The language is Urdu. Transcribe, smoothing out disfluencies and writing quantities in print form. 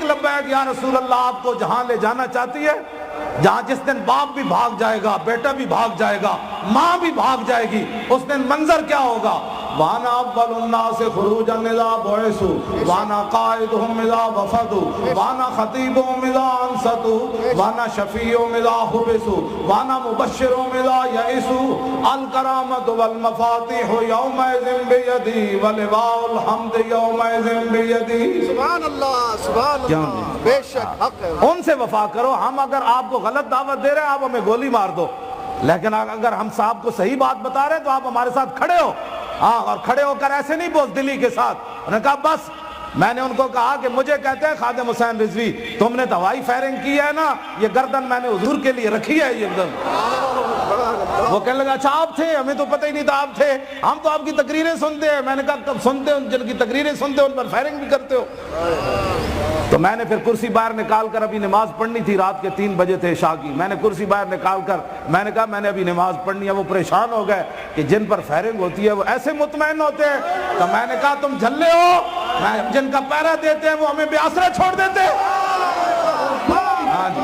لبیک یا رسول اللہ، آپ کو جہاں لے جانا چاہتی ہے، جہاں جس دن باپ بھی بھاگ جائے گا، بیٹا بھی بھاگ جائے گا، ماں بھی بھاگ جائے گی، اس دن منظر کیا ہوگا؟ وانا اول الناس خروجا اذا بعثوا وانا قائدهم اذا وفدوا وانا خطیبهم اذا انصتوا وانا شفیعهم اذا حبسوا وانا مبشرهم اذا یئسوا الکرامۃ والمفاتیح یومئذ بیدی ولواء الحمد یومئذ بیدی۔ سبحان اللہ، سبحان اللہ، بے شک حق ہے۔ ان سے وفا کرو۔ ہم اگر آپ کو غلط دعوت دے رہے ہیں، آپ ہمیں گولی مار دو، لیکن اگر ہم صاحب کو صحیح بات بتا رہے ہیں تو آپ ہمارے ساتھ کھڑے ہو۔ ہاں، اور کھڑے ہو کر ایسے نہیں بزدلی کے ساتھ۔ انہوں نے کہا بس، میں نے ان کو کہا کہ مجھے کہتے ہیں خادم حسین رضوی، تم نے دوائی فائرنگ کی ہے نا، یہ گردن میں نے حضور کے لیے رکھی ہے یہ گردن۔ وہ کہنے لگا اچھا آپ تھے، ہمیں تو پتہ ہی نہیں تھا آپ تھے، ہم تو آپ کی تقریریں سنتے ہیں۔ میں نے کہا کب سنتے ہو؟ جن کی تقریریں سنتے ہو ان پر فائرنگ بھی کرتے ہو؟ تو میں نے پھر کرسی باہر نکال کر، ابھی نماز پڑھنی تھی، رات کے 3 بجے تھے عشاء کی، میں نے کرسی باہر نکال کر میں نے کہا میں نے ابھی نماز پڑھنی ہے۔ وہ پریشان ہو گئے کہ جن پر فائرنگ ہوتی ہے وہ ایسے مطمئن ہوتے ہیں۔ تو میں نے کہا تم جھلے ہو، جن کا پہرا دیتے ہیں وہ ہمیں بے آسرا چھوڑ دیتے۔ ہاں جی،